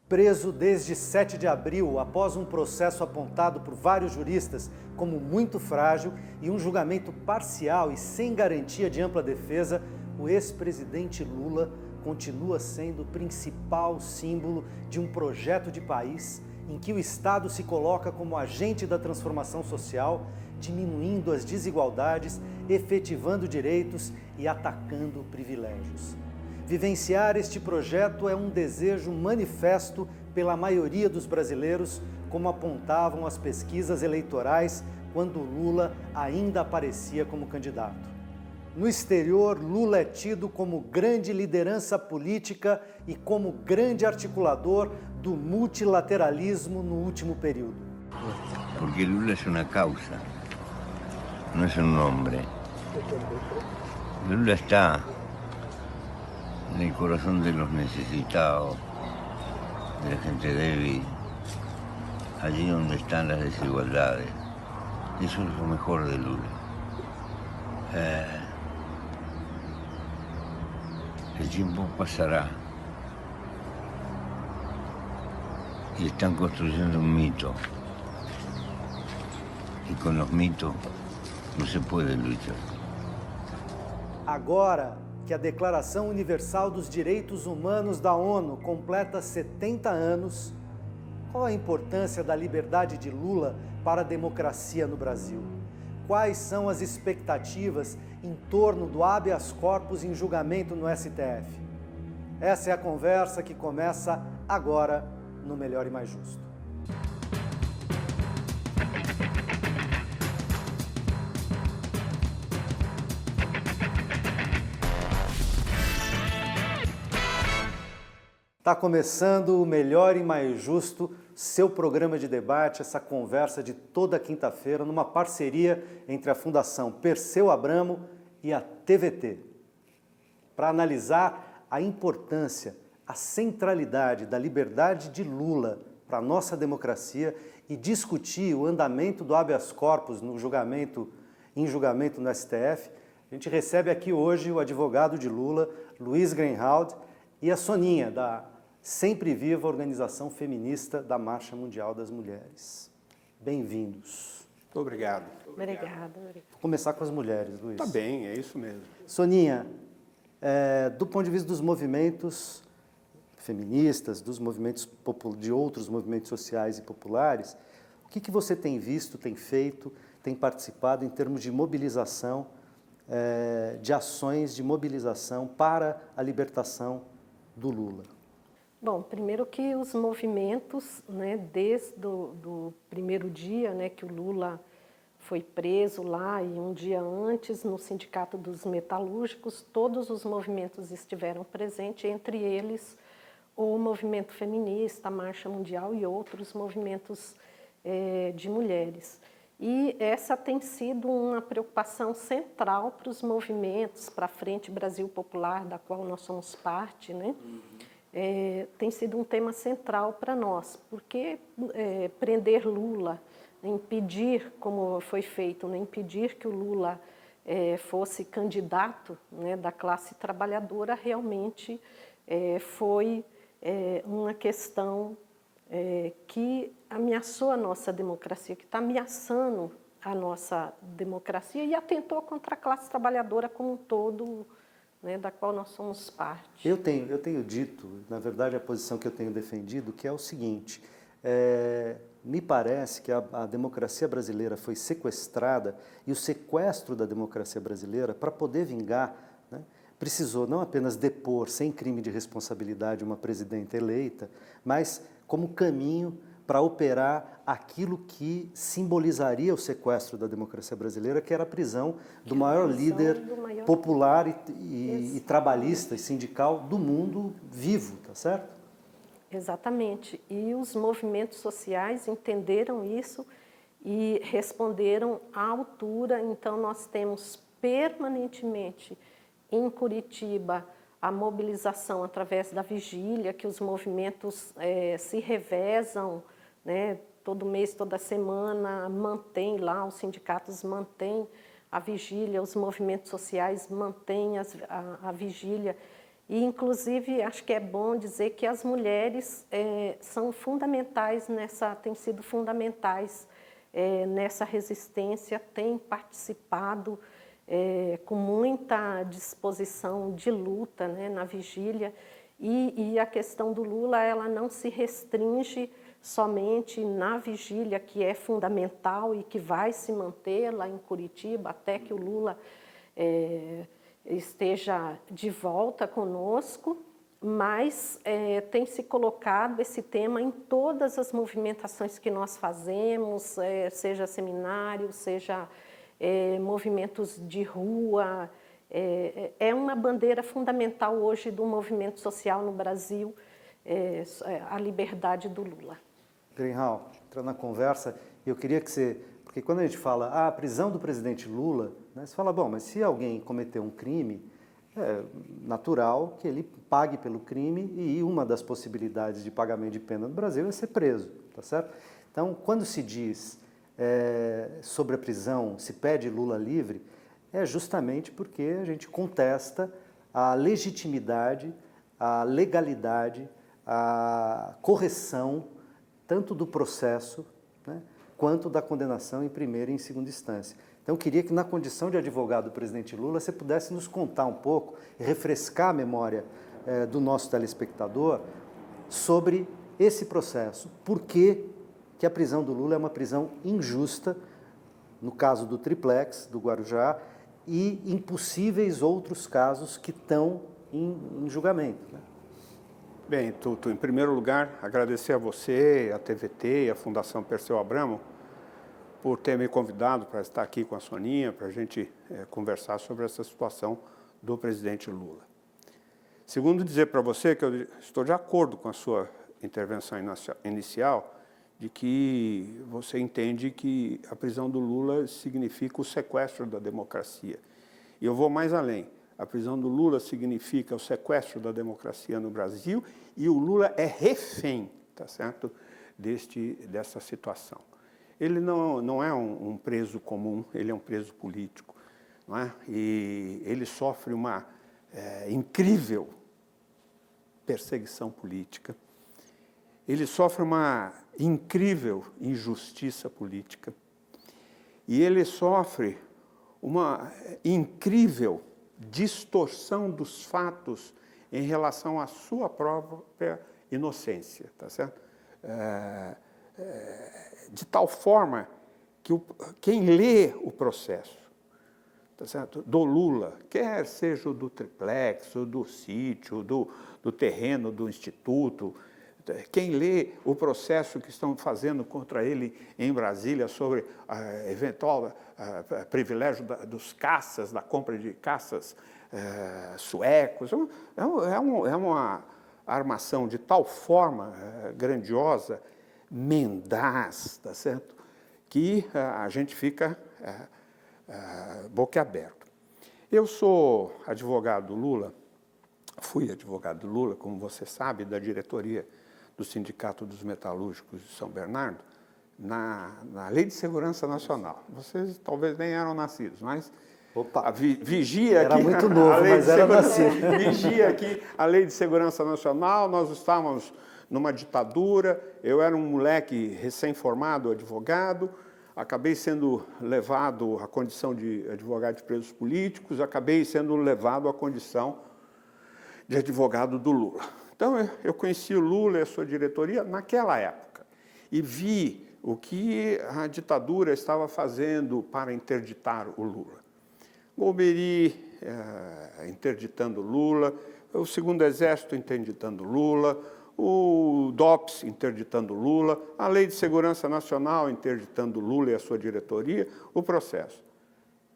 Preso desde 7 de abril, após um processo apontado por vários juristas como muito frágil e um julgamento parcial e sem garantia de ampla defesa, o ex-presidente Lula continua sendo o principal símbolo de um projeto de país em que o Estado se coloca como agente da transformação social, diminuindo as desigualdades, efetivando direitos e atacando privilégios. Vivenciar este projeto é um desejo manifesto pela maioria dos brasileiros, como apontavam as pesquisas eleitorais quando Lula ainda aparecia como candidato. No exterior, Lula é tido como grande liderança política e como grande articulador do multilateralismo no último período. Porque Lula é uma causa, não é um homem. Lula está en el corazón de los necesitados, de la gente débil, allí donde están las desigualdades. Eso es lo mejor de Lula. El tiempo pasará y están construyendo un mito. Y con los mitos no se puede luchar. Agora que a Declaração Universal dos Direitos Humanos da ONU completa 70 anos, qual a importância da liberdade de Lula para a democracia no Brasil? Quais são as expectativas em torno do habeas corpus em julgamento no STF? Essa é a conversa que começa agora no Melhor e Mais Justo. Está começando o Melhor e Mais Justo, seu programa de debate, essa conversa de toda quinta-feira, numa parceria entre a Fundação Perseu Abramo e a TVT, para analisar a importância, a centralidade da liberdade de Lula para a nossa democracia e discutir o andamento do habeas corpus em julgamento no STF. A gente recebe aqui hoje o advogado de Lula, Luiz Greenhalgh, e a Soninha, da sempre viva organização feminista da Marcha Mundial das Mulheres. Bem-vindos. Muito obrigado. Obrigada. Vou começar com as mulheres, Luiz. Tá bem, é isso mesmo. Soninha, do ponto de vista dos movimentos feministas, dos movimentos de outros movimentos sociais e populares, o que você tem visto, tem feito, tem participado em termos de mobilização, de ações de mobilização para a libertação do Lula? Bom, primeiro que os movimentos, né, desde do primeiro dia, né, que o Lula foi preso lá e um dia antes no Sindicato dos Metalúrgicos, todos os movimentos estiveram presentes, entre eles o movimento feminista, a Marcha Mundial e outros movimentos de mulheres. E essa tem sido uma preocupação central para os movimentos, para a Frente Brasil Popular, da qual nós somos parte, né? Tem sido um tema central para nós, porque prender Lula, impedir, como foi feito, né, impedir que o Lula fosse candidato, né, da classe trabalhadora, realmente foi uma questão que ameaçou a nossa democracia, que está ameaçando a nossa democracia e atentou contra a classe trabalhadora como um todo, né, da qual nós somos parte. Eu tenho dito, na verdade a posição que eu tenho defendido, que é o seguinte, me parece que a democracia brasileira foi sequestrada e o sequestro da democracia brasileira, para poder vingar, né, precisou não apenas depor sem crime de responsabilidade uma presidenta eleita, mas como caminho para operar aquilo que simbolizaria o sequestro da democracia brasileira, que era a prisão do maior líder popular e trabalhista e sindical do mundo vivo, tá certo? Exatamente. E os movimentos sociais entenderam isso e responderam à altura. Então, nós temos permanentemente em Curitiba a mobilização através da vigília, que os movimentos se revezam, né, todo mês, toda semana, mantém lá, os sindicatos mantêm a vigília, os movimentos sociais mantêm a vigília. E, inclusive, acho que é bom dizer que as mulheres são fundamentais têm sido fundamentais nessa resistência, têm participado com muita disposição de luta, né, na vigília. E a questão do Lula, ela não se restringe somente na vigília, que é fundamental e que vai se manter lá em Curitiba até que o Lula esteja de volta conosco, mas tem se colocado esse tema em todas as movimentações que nós fazemos, seja seminário, seja movimentos de rua. É uma bandeira fundamental hoje do movimento social no Brasil, a liberdade do Lula. Greenhalgh, entrando na conversa, eu queria que você... Porque quando a gente fala a prisão do presidente Lula, né, você fala, bom, mas se alguém cometeu um crime, é natural que ele pague pelo crime e uma das possibilidades de pagamento de pena no Brasil é ser preso, tá certo? Então, quando se diz sobre a prisão, se pede Lula livre, é justamente porque a gente contesta a legitimidade, a legalidade, a correção, tanto do processo, né, quanto da condenação em primeira e em segunda instância. Então, eu queria que, na condição de advogado do presidente Lula, você pudesse nos contar um pouco, refrescar a memória do nosso telespectador sobre esse processo. Por que a prisão do Lula é uma prisão injusta, no caso do triplex, do Guarujá, e em possíveis outros casos que estão em julgamento, né? Bem, Tuto, em primeiro lugar, agradecer a você, a TVT e a Fundação Perseu Abramo por ter me convidado para estar aqui com a Soninha, para a gente conversar sobre essa situação do presidente Lula. Segundo, dizer para você que eu estou de acordo com a sua intervenção inicial, de que você entende que a prisão do Lula significa o sequestro da democracia. E eu vou mais além. A prisão do Lula significa o sequestro da democracia no Brasil e o Lula é refém, tá certo, dessa situação. Ele não é um preso comum, ele é um preso político, não é? E ele sofre uma incrível perseguição política, ele sofre uma incrível injustiça política e ele sofre uma incrível distorção dos fatos em relação à sua própria inocência, tá certo? De tal forma que quem lê o processo, tá certo, do Lula, quer seja o do triplex, o do sítio, do terreno do Instituto, quem lê o processo que estão fazendo contra ele em Brasília sobre eventual privilégio dos caças, da compra de caças suecos, é uma armação de tal forma grandiosa, mendaz, tá certo? Que a gente fica boquiaberto. Eu sou advogado do Lula, fui advogado do Lula, como você sabe, da diretoria do Sindicato dos Metalúrgicos de São Bernardo, na Lei de Segurança Nacional. Vocês talvez nem eram nascidos, mas vigia aqui... Era muito novo, mas era nascido. Vigia aqui a Lei de Segurança Nacional, nós estávamos numa ditadura, eu era um moleque recém-formado, advogado, acabei sendo levado à condição de advogado de presos políticos, acabei sendo levado à condição de advogado do Lula. Então, eu conheci o Lula e a sua diretoria naquela época e vi o que a ditadura estava fazendo para interditar o Lula. Golbery interditando Lula, o Segundo Exército interditando Lula, o DOPS interditando Lula, a Lei de Segurança Nacional interditando Lula e a sua diretoria, o processo.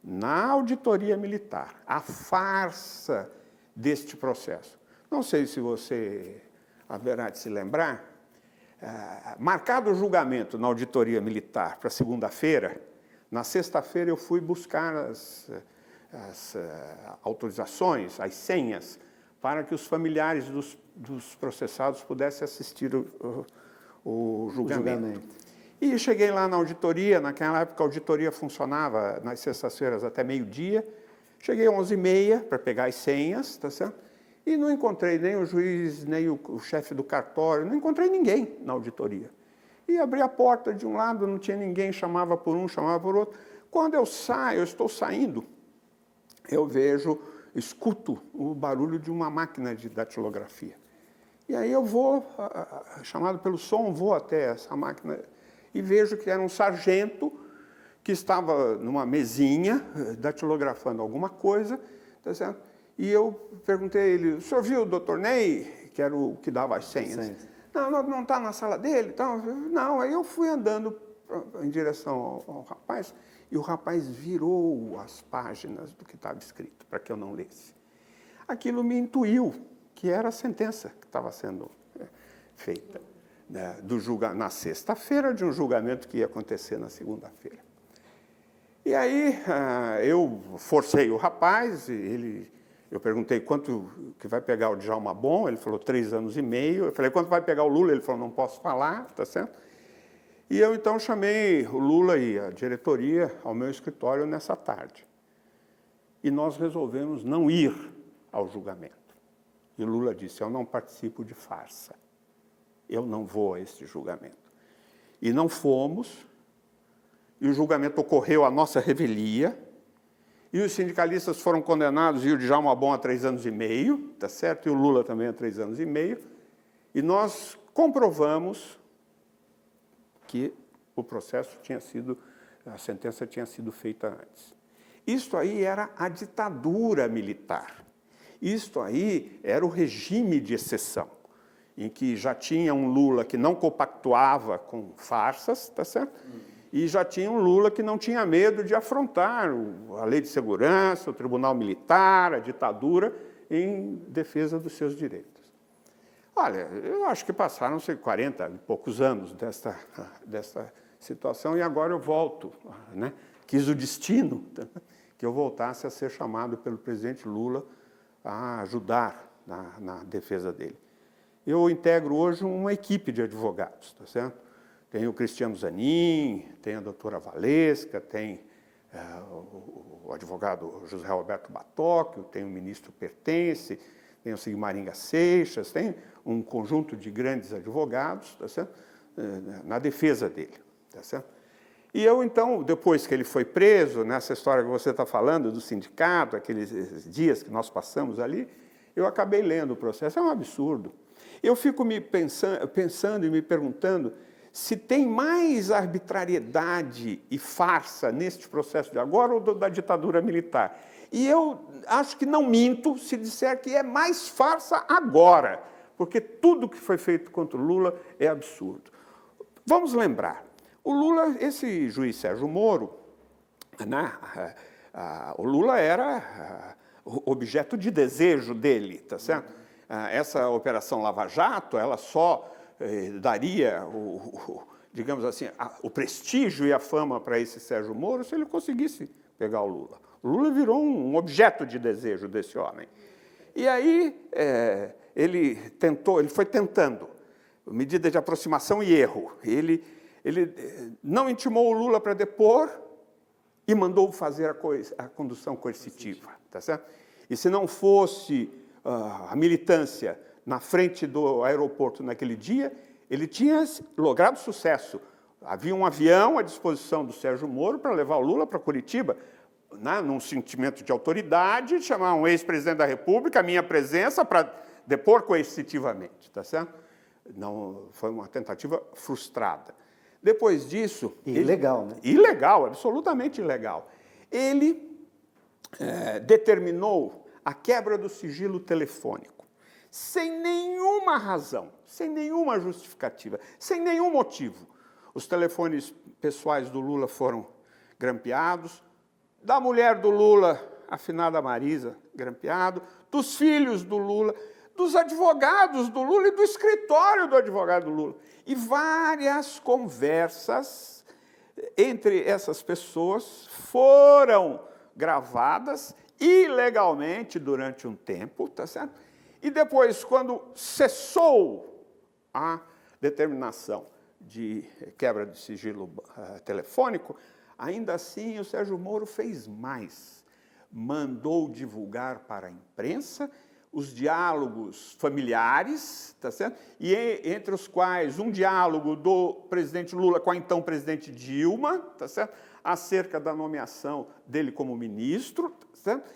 Na auditoria militar, a farsa deste processo. Não sei se você haverá de se lembrar, marcado o julgamento na auditoria militar para segunda-feira, na sexta-feira eu fui buscar as autorizações, as senhas, para que os familiares dos processados pudessem assistir o julgamento. E cheguei lá na auditoria, naquela época a auditoria funcionava nas sextas-feiras até meio-dia, cheguei às 11h30 para pegar as senhas, tá certo? E não encontrei nem o juiz, nem o chefe do cartório, não encontrei ninguém na auditoria. E abri a porta de um lado, não tinha ninguém, chamava por um, chamava por outro. Quando eu saio, eu estou saindo, eu escuto o barulho de uma máquina de datilografia. E aí eu vou, chamado pelo som, vou até essa máquina e vejo que era um sargento que estava numa mesinha, datilografando alguma coisa, tá certo? E eu perguntei a ele, o senhor viu o doutor Ney, que era o que dava as senhas? Não está na sala dele? Então, não, aí eu fui andando em direção ao rapaz, e o rapaz virou as páginas do que estava escrito, para que eu não lesse. Aquilo me intuiu que era a sentença que estava sendo feita, né, na sexta-feira, de um julgamento que ia acontecer na segunda-feira. E aí eu forcei o rapaz, eu perguntei quanto que vai pegar o Djalma Bom, ele falou 3 anos e meio. Eu falei, quanto vai pegar o Lula? Ele falou, não posso falar, tá certo? E eu então chamei o Lula e a diretoria ao meu escritório nessa tarde. E nós resolvemos não ir ao julgamento. E o Lula disse, eu não participo de farsa. Eu não vou a esse julgamento. E não fomos, e o julgamento ocorreu à nossa revelia, e os sindicalistas foram condenados, e o Djalma Bom a 3 anos e meio, tá certo? E o Lula também a 3 anos e meio. E nós comprovamos que o processo a sentença tinha sido feita antes. Isto aí era a ditadura militar. Isto aí era o regime de exceção, em que já tinha um Lula que não compactuava com farsas, tá certo? E já tinha um Lula que não tinha medo de afrontar a lei de segurança, o tribunal militar, a ditadura, em defesa dos seus direitos. Olha, eu acho que passaram-se 40 e poucos anos dessa situação e agora eu volto, né? Quis o destino que eu voltasse a ser chamado pelo presidente Lula a ajudar na defesa dele. Eu integro hoje uma equipe de advogados, tá certo? Tem o Cristiano Zanin, tem a doutora Valesca, tem o advogado José Roberto Batóquio, tem o ministro Pertence, tem o Sigmaringa Seixas, tem um conjunto de grandes advogados, tá certo? Na defesa dele, tá certo? E eu, então, depois que ele foi preso, nessa história que você está falando do sindicato, aqueles dias que nós passamos ali, eu acabei lendo o processo, é um absurdo. Eu fico pensando e me perguntando se tem mais arbitrariedade e farsa neste processo de agora ou da ditadura militar. E eu acho que não minto se disser que é mais farsa agora, porque tudo que foi feito contra o Lula é absurdo. Vamos lembrar, o Lula, esse juiz Sérgio Moro, né, o Lula era objeto de desejo dele, tá certo? Essa Operação Lava Jato, ela só daria, digamos assim, o prestígio e a fama para esse Sérgio Moro se ele conseguisse pegar o Lula. O Lula virou um objeto de desejo desse homem. E aí ele foi tentando, medida de aproximação e erro. Ele não intimou o Lula para depor e mandou fazer a condução coercitiva, tá certo? E se não fosse a militância na frente do aeroporto naquele dia, ele tinha logrado sucesso. Havia um avião à disposição do Sérgio Moro para levar o Lula para Curitiba, né, num sentimento de autoridade, chamar um ex-presidente da República, a minha presença, para depor coercitivamente, tá certo? Não, foi uma tentativa frustrada. Depois disso... Ilegal, né? Ilegal, absolutamente ilegal. Ele determinou a quebra do sigilo telefônico, sem nenhuma razão, sem nenhuma justificativa, sem nenhum motivo. Os telefones pessoais do Lula foram grampeados, da mulher do Lula, a finada Marisa, grampeado, dos filhos do Lula, dos advogados do Lula e do escritório do advogado do Lula. E várias conversas entre essas pessoas foram gravadas ilegalmente durante um tempo, tá certo? E depois, quando cessou a determinação de quebra de sigilo telefônico, ainda assim o Sérgio Moro fez mais. Mandou divulgar para a imprensa os diálogos familiares, tá certo? E entre os quais um diálogo do presidente Lula com a então presidente Dilma, tá certo? Acerca da nomeação dele como ministro, tá certo?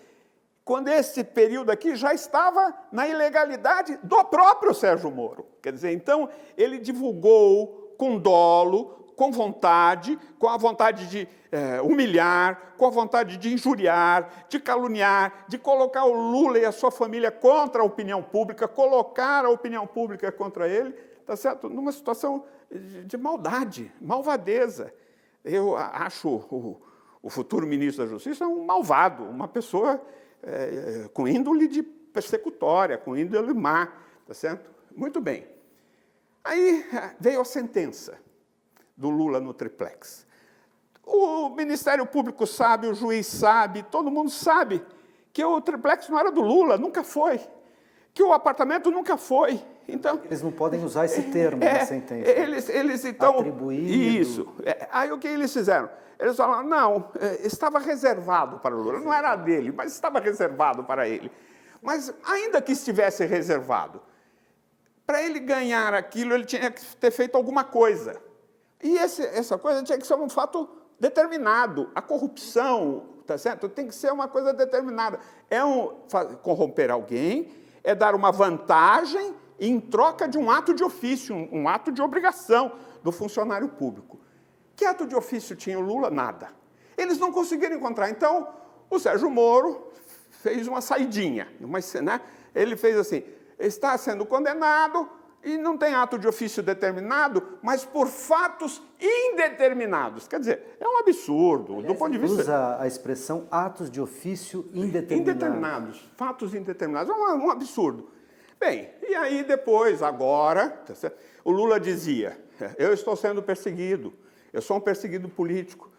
Quando esse período aqui já estava na ilegalidade do próprio Sérgio Moro. Quer dizer, então, ele divulgou com dolo, com a vontade de humilhar, com a vontade de injuriar, de caluniar, de colocar o Lula e a sua família contra a opinião pública, colocar a opinião pública contra ele, tá certo? Numa situação de maldade, malvadeza. Eu acho o futuro ministro da Justiça um malvado, uma pessoa com índole de persecutória, com índole má, tá certo? Muito bem. Aí veio a sentença do Lula no triplex. O Ministério Público sabe, o juiz sabe, todo mundo sabe que o triplex não era do Lula, nunca foi, que o apartamento nunca foi. Então, eles não podem usar esse termo na sentença. Eles então... Atribuído. Isso. Aí o que eles fizeram? Eles falaram, não, estava reservado para o Lula, não era dele, mas estava reservado para ele. Mas ainda que estivesse reservado, para ele ganhar aquilo, ele tinha que ter feito alguma coisa. E essa coisa tinha que ser um fato determinado. A corrupção, tá certo? Tem que ser uma coisa determinada. Corromper alguém, é dar uma vantagem em troca de um ato de ofício, um ato de obrigação do funcionário público. Que ato de ofício tinha o Lula? Nada. Eles não conseguiram encontrar. Então, o Sérgio Moro fez uma saidinha. Né? Ele fez assim, está sendo condenado e não tem ato de ofício determinado, mas por fatos indeterminados. Quer dizer, é um absurdo. Aliás, do ponto de vista... usa a expressão atos de ofício indeterminados. Indeterminados, fatos indeterminados. É um absurdo. Bem, e aí depois, agora, tá certo? O Lula dizia, eu estou sendo perseguido, eu sou um perseguido político,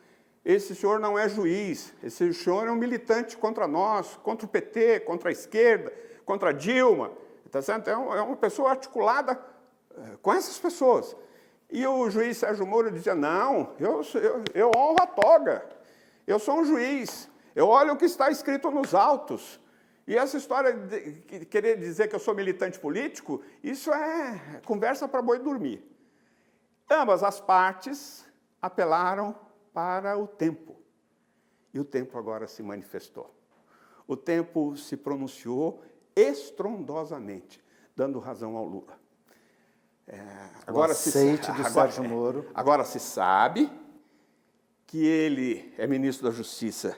esse senhor não é juiz, esse senhor é um militante contra nós, contra o PT, contra a esquerda, contra a Dilma, tá certo? É uma pessoa articulada com essas pessoas. E o juiz Sérgio Moro dizia, não, eu honro a toga, eu sou um juiz, eu olho o que está escrito nos autos. E essa história de querer dizer que eu sou militante político, isso é conversa para boi dormir. Ambas as partes apelaram para o tempo. E o tempo agora se manifestou. O tempo se pronunciou estrondosamente, dando razão ao Lula. Agora Sérgio Moro. Agora se sabe que ele é ministro da Justiça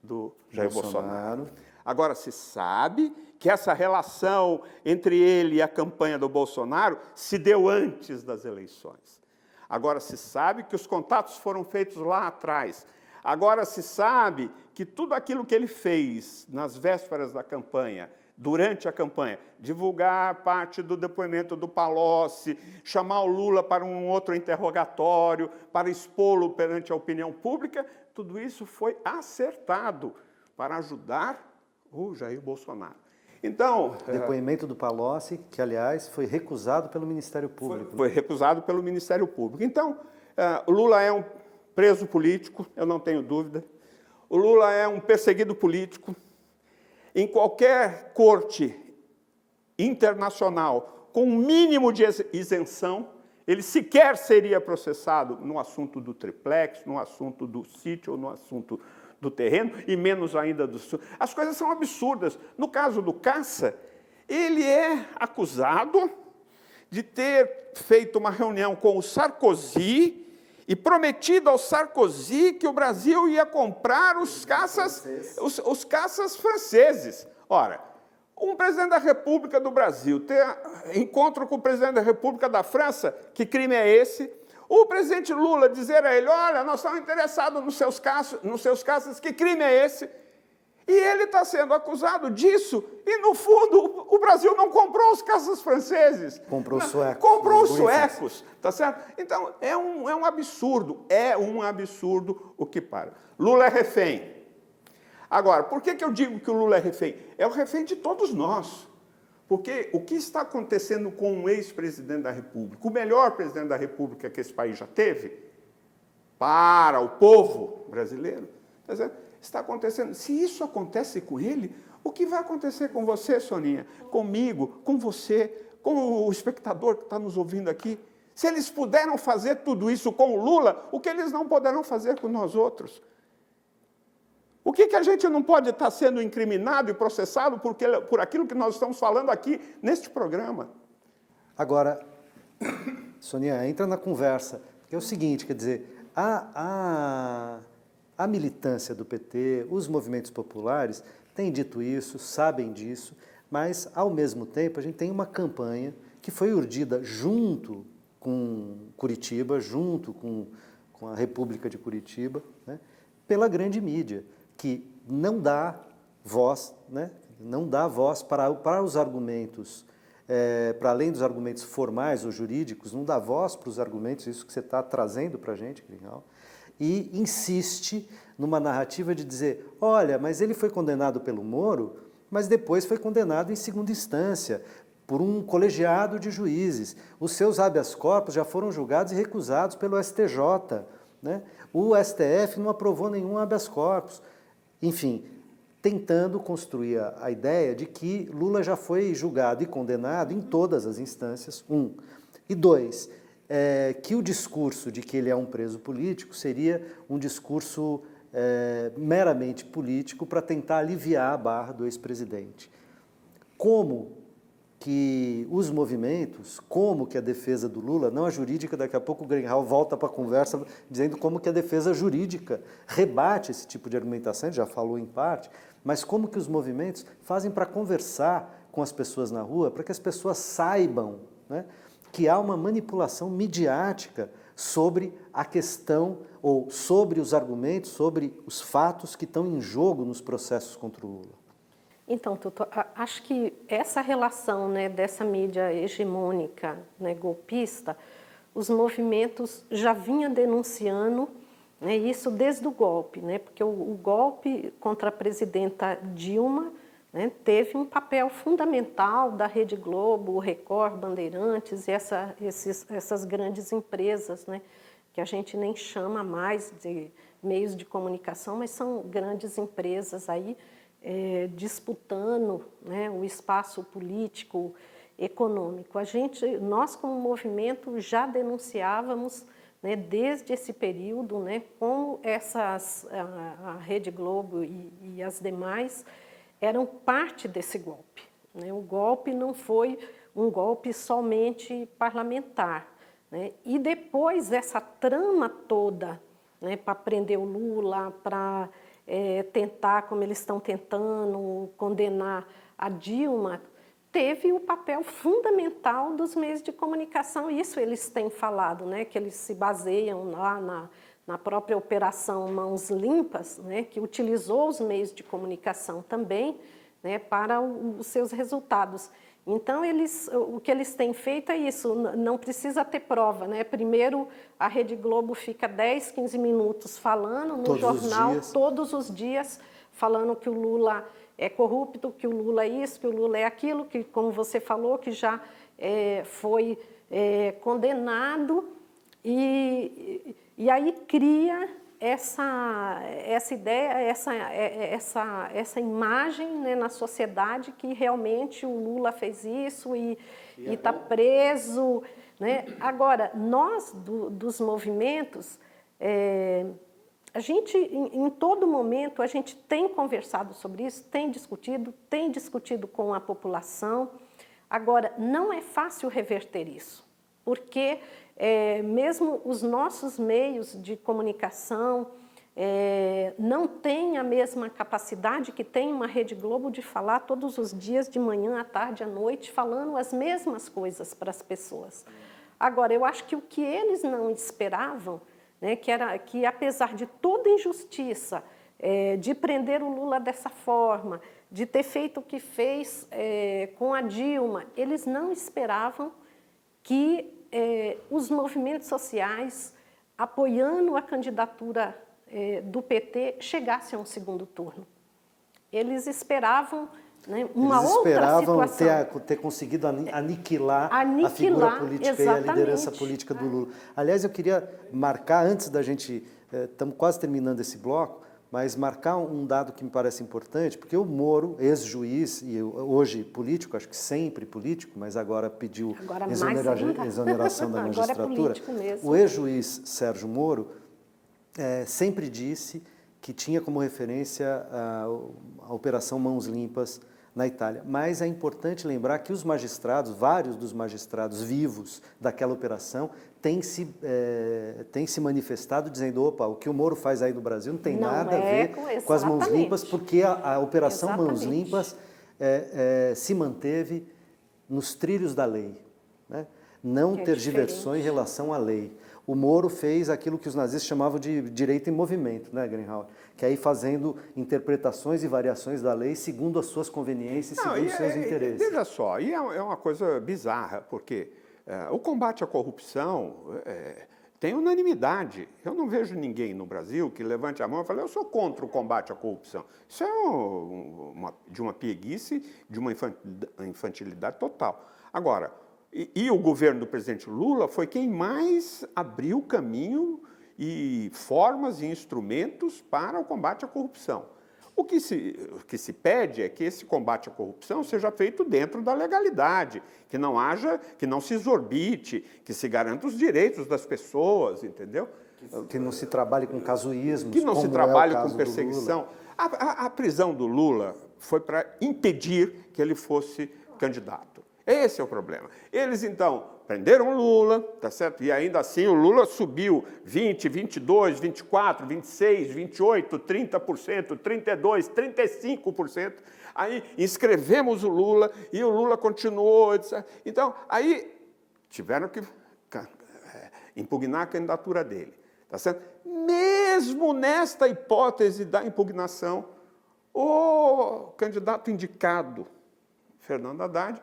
do Jair Bolsonaro. Agora se sabe que essa relação entre ele e a campanha do Bolsonaro se deu antes das eleições. Agora se sabe que os contatos foram feitos lá atrás. Agora se sabe que tudo aquilo que ele fez nas vésperas da campanha, durante a campanha, divulgar parte do depoimento do Palocci, chamar o Lula para um outro interrogatório, para expô-lo perante a opinião pública, tudo isso foi acertado para ajudar o Jair Bolsonaro. Então... Depoimento do Palocci, que, aliás, foi recusado pelo Ministério Público. Foi recusado pelo Ministério Público. Então, o Lula é um preso político, eu não tenho dúvida. O Lula é um perseguido político. Em qualquer corte internacional, com um mínimo de isenção, ele sequer seria processado no assunto do triplex, no assunto do sítio, ou no assunto do terreno, e menos ainda do... As coisas são absurdas. No caso do Caça, ele é acusado de ter feito uma reunião com o Sarkozy e prometido ao Sarkozy que o Brasil ia comprar os caças franceses. Ora, um presidente da República do Brasil ter encontro com o presidente da República da França, que crime é esse? O presidente Lula dizer a ele, olha, nós estamos interessados nos seus caças, que crime é esse? E ele está sendo acusado disso, e no fundo o Brasil não comprou os caças franceses. Comprou os suecos. Comprou os suecos, tá certo? Então, é um absurdo o que para. Lula é refém. Agora, por que eu digo que o Lula é refém? É o refém de todos nós. Porque o que está acontecendo com um ex-presidente da República, o melhor presidente da República que esse país já teve, para o povo brasileiro, está acontecendo. Se isso acontece com ele, O que vai acontecer com você, Soninha? Comigo, com você, com o espectador que está nos ouvindo aqui? Se eles puderam fazer tudo isso com o Lula, o que eles não poderão fazer com nós outros? O que a gente não pode estar sendo incriminado e processado por aquilo que nós estamos falando aqui neste programa? Agora, Soninha, entra na conversa, que é o seguinte, quer dizer, a militância do PT, os movimentos populares têm dito isso, sabem disso, mas, ao mesmo tempo, a gente tem uma campanha que foi urdida junto com Curitiba, junto com a República de Curitiba, né, pela grande mídia, que não dá voz, né, não dá voz para os argumentos, para além dos argumentos formais ou jurídicos, não dá voz para os argumentos, isso que você está trazendo para a gente, Grinhal, e insiste numa narrativa de dizer, olha, mas ele foi condenado pelo Moro, mas depois foi condenado em segunda instância, por um colegiado de juízes. Os seus habeas corpus já foram julgados e recusados pelo STJ, né? O STF não aprovou nenhum habeas corpus. Enfim, tentando construir a ideia de que Lula já foi julgado e condenado em todas as instâncias, E dois, que o discurso de que ele é um preso político seria um discurso meramente político para tentar aliviar a barra do ex-presidente. Como que os movimentos, como que a defesa do Lula, não a jurídica, daqui a pouco o Greenhalgh volta para a conversa dizendo como que a defesa jurídica rebate esse tipo de argumentação, já falou em parte, mas como que os movimentos fazem para conversar com as pessoas na rua, para que as pessoas saibam, né, que há uma manipulação midiática sobre a questão, ou sobre os argumentos, sobre os fatos que estão em jogo nos processos contra o Lula. Então, Tuto, acho que essa relação, né, dessa mídia hegemônica, né, golpista, os movimentos já vinham denunciando, né, isso desde o golpe, né, porque o golpe contra a presidenta Dilma, né, teve um papel fundamental da Rede Globo, o Record, Bandeirantes e essas grandes empresas, né, que a gente nem chama mais de meios de comunicação, mas são grandes empresas aí, disputando, né, o espaço político, econômico. Nós como movimento já denunciávamos, né, desde esse período, né, como a Rede Globo e as demais eram parte desse golpe, né? O golpe não foi um golpe somente parlamentar, né? E depois essa trama toda, né, para prender o Lula, para tentar, como eles estão tentando, condenar a Dilma, teve o papel fundamental dos meios de comunicação. Isso eles têm falado, né, que eles se baseiam lá na própria Operação Mãos Limpas, né, que utilizou os meios de comunicação também, né, para os seus resultados. Então, o que eles têm feito é isso, não precisa ter prova, né? Primeiro, a Rede Globo fica 10, 15 minutos falando no jornal, todos os dias, falando que o Lula é corrupto, que o Lula é isso, que o Lula é aquilo, que, como você falou, que já foi condenado, e aí cria essa ideia, essa imagem, né, na sociedade que realmente o Lula fez isso e está preso, né? Agora, nós dos movimentos, a gente, em todo momento, a gente tem conversado sobre isso, tem discutido com a população. Agora, não é fácil reverter isso, porque mesmo os nossos meios de comunicação não têm a mesma capacidade que tem uma Rede Globo de falar todos os dias, de manhã, à tarde, à noite, falando as mesmas coisas para as pessoas. Agora, eu acho que o que eles não esperavam, né, que apesar de toda injustiça, de prender o Lula dessa forma, de ter feito o que fez com a Dilma, eles não esperavam que os movimentos sociais, apoiando a candidatura do PT, chegassem a um segundo turno. Eles esperavam, né, uma outra situação. Eles esperavam ter conseguido aniquilar a figura política, exatamente, e a liderança política do Lula. Aliás, eu queria marcar, antes da gente, estamos quase terminando esse bloco, mas marcar um dado que me parece importante, porque o Moro, ex-juiz e hoje político, acho que sempre político, mas agora pediu exoneração da magistratura, o ex-juiz Sérgio Moro sempre disse que tinha como referência a Operação Mãos Limpas na Itália. Mas é importante lembrar que os magistrados, vários dos magistrados vivos daquela operação, têm se manifestado dizendo, opa, o que o Moro faz aí no Brasil não tem nada a ver com as mãos limpas, porque a Operação Mãos Limpas se manteve nos trilhos da lei, né? Não tergiversou em relação à lei. O Moro fez aquilo que os nazistas chamavam de direito em movimento, né, Greenhalgh? Que é ir fazendo interpretações e variações da lei segundo as suas conveniências, segundo os seus interesses. Veja só, e é uma coisa bizarra, porque o combate à corrupção tem unanimidade. Eu não vejo ninguém no Brasil que levante a mão e fale, eu sou contra o combate à corrupção. Isso é de uma pieguice, de uma infantilidade total. Agora, e o governo do presidente Lula foi quem mais abriu caminho e formas e instrumentos para o combate à corrupção. O que se pede é que esse combate à corrupção seja feito dentro da legalidade, que não se exorbite, que se garanta os direitos das pessoas, entendeu? Que não se trabalhe com casuísmos, que não se trabalhe com perseguição. A prisão do Lula foi para impedir que ele fosse candidato. Esse é o problema. Eles, então, prenderam o Lula, tá certo? E ainda assim o Lula subiu 20, 22, 24, 26, 28, 30%, 32%, 35%. Aí inscrevemos o Lula e o Lula continuou, etc. Então, aí tiveram que impugnar a candidatura dele, tá certo? Mesmo nesta hipótese da impugnação, o candidato indicado, Fernando Haddad,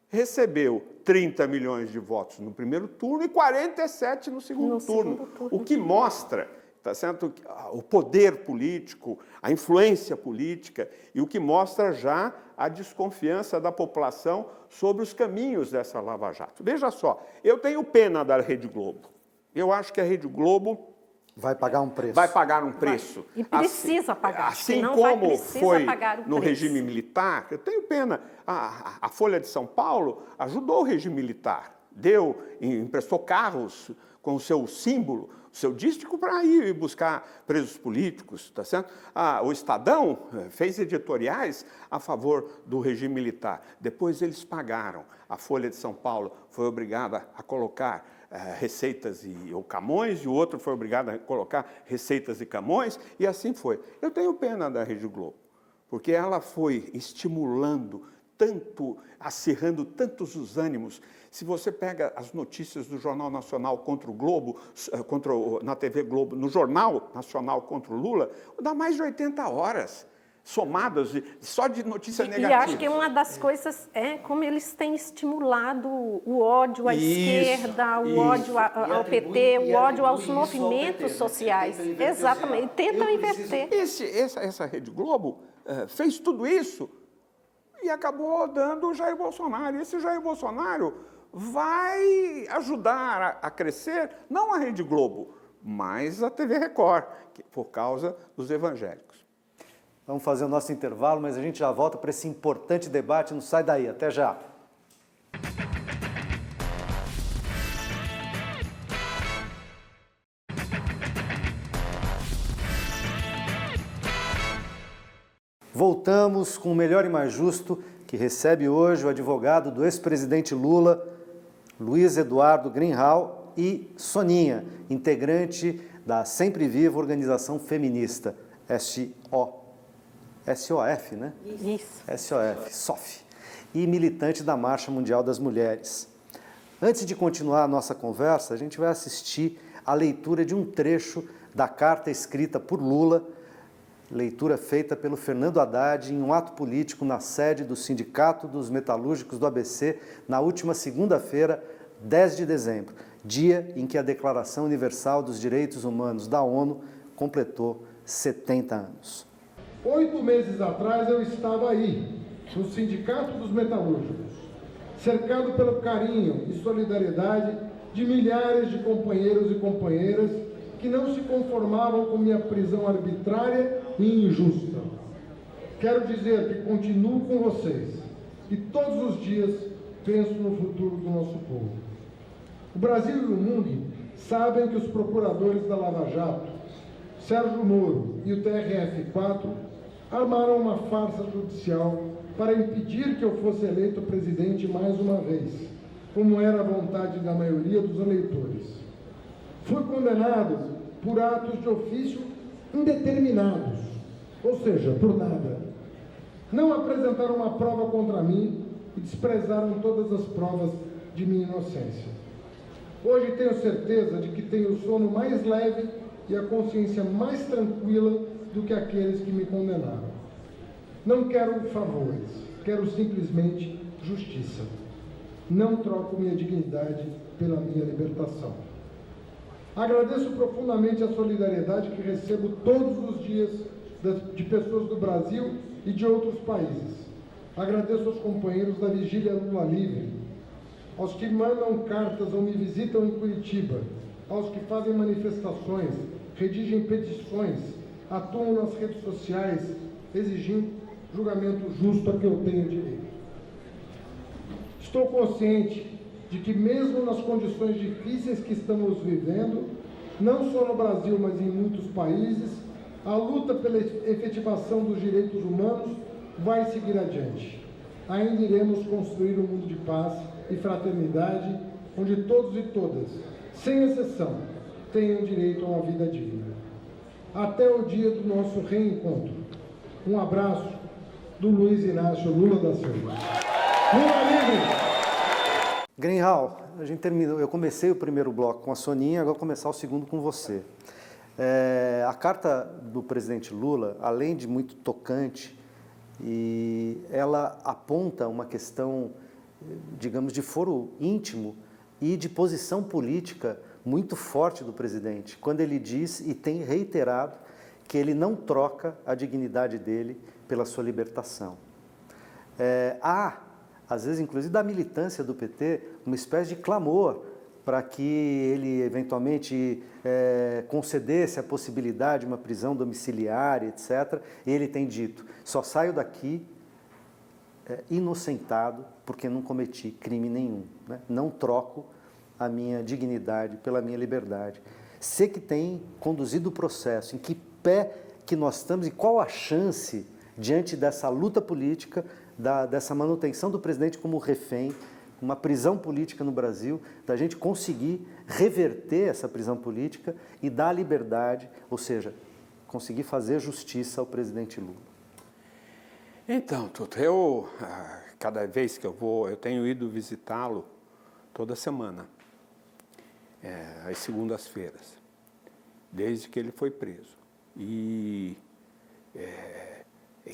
recebeu 30 milhões de votos no primeiro turno e 47 no segundo turno. O que mostra, tá certo, o poder político, a influência política e o que mostra já a desconfiança da população sobre os caminhos dessa Lava Jato. Veja só, eu tenho pena da Rede Globo. Eu acho que a Rede Globo vai pagar um preço. Vai pagar um preço. E precisa pagar. Assim como foi no regime militar, eu tenho pena. A Folha de São Paulo ajudou o regime militar, emprestou carros com o seu símbolo, o seu dístico, para ir buscar presos políticos, tá certo? O Estadão fez editoriais a favor do regime militar. Depois eles pagaram. A Folha de São Paulo foi obrigada a colocar receitas ou Camões, e o outro foi obrigado a colocar receitas e Camões, e assim foi. Eu tenho pena da Rede Globo, porque ela foi estimulando tanto, acirrando tantos os ânimos. Se você pega as notícias do Jornal Nacional contra o Globo, na TV Globo, no Jornal Nacional contra o Lula, dá mais de 80 horas. Somadas só de notícia negativa. E acho que uma das coisas é como eles têm estimulado o ódio à esquerda, o ódio ao PT, o ódio aos movimentos sociais. Exatamente, e tentam inverter. Essa Rede Globo fez tudo isso e acabou dando o Jair Bolsonaro. E esse Jair Bolsonaro vai ajudar a crescer, não a Rede Globo, mas a TV Record, por causa dos evangélicos. Vamos fazer o nosso intervalo, mas a gente já volta para esse importante debate. Não sai daí, até já. Voltamos com o Melhor e Mais Justo, que recebe hoje o advogado do ex-presidente Lula, Luiz Eduardo Greenhalgh, e Soninha, integrante da Sempre Viva Organização Feminista, SOF, né? Isso. SOF, e militante da Marcha Mundial das Mulheres. Antes de continuar a nossa conversa, a gente vai assistir a leitura de um trecho da carta escrita por Lula, leitura feita pelo Fernando Haddad em um ato político na sede do Sindicato dos Metalúrgicos do ABC, na última segunda-feira, 10 de dezembro, dia em que a Declaração Universal dos Direitos Humanos da ONU completou 70 anos. 8 meses atrás eu estava aí, no Sindicato dos Metalúrgicos, cercado pelo carinho e solidariedade de milhares de companheiros e companheiras que que não se conformavam com minha prisão arbitrária e injusta. Quero dizer que continuo com vocês e todos os dias penso no futuro do nosso povo. O Brasil e o mundo sabem que os procuradores da Lava Jato, Sérgio Moro e o TRF4, armaram uma farsa judicial para impedir que eu fosse eleito presidente mais uma vez, como era a vontade da maioria dos eleitores. Fui condenado por atos de ofício indeterminados, ou seja, por nada. Não apresentaram uma prova contra mim e desprezaram todas as provas de minha inocência. Hoje tenho certeza de que tenho o sono mais leve e a consciência mais tranquila do que aqueles que me condenaram. Não quero favores, quero simplesmente justiça. Não troco minha dignidade pela minha libertação. Agradeço profundamente a solidariedade que recebo todos os dias de pessoas do Brasil e de outros países. Agradeço aos companheiros da Vigília Lula Livre, aos que mandam cartas ou me visitam em Curitiba, aos que fazem manifestações, redigem petições, atuam nas redes sociais, exigindo julgamento justo a que eu tenho direito. Estou consciente de que mesmo nas condições difíceis que estamos vivendo, não só no Brasil, mas em muitos países, a luta pela efetivação dos direitos humanos vai seguir adiante. Ainda iremos construir um mundo de paz e fraternidade, onde todos e todas, sem exceção, tenham direito a uma vida digna. Até o dia do nosso reencontro. Um abraço do Luiz Inácio Lula da Silva. Lula livre! Greenhalgh, a gente terminou. Eu comecei o primeiro bloco com a Soninha, agora vou começar o segundo com você. A carta do presidente Lula, além de muito tocante, e ela aponta uma questão, digamos, de foro íntimo e de posição política muito forte do presidente, quando ele diz e tem reiterado que ele não troca a dignidade dele pela sua libertação. Há, às vezes, inclusive da militância do PT, uma espécie de clamor para que ele eventualmente concedesse a possibilidade de uma prisão domiciliar, etc. E ele tem dito, só saio daqui inocentado porque não cometi crime nenhum, né? Não troco a minha dignidade pela minha liberdade. Você que tem conduzido o processo, em que pé que nós estamos e qual a chance, diante dessa luta política, dessa manutenção do presidente como refém, uma prisão política no Brasil, da gente conseguir reverter essa prisão política e dar liberdade, ou seja, conseguir fazer justiça ao presidente Lula? Então, Tuto, cada vez que eu tenho ido visitá-lo toda semana, às segundas-feiras, desde que ele foi preso. E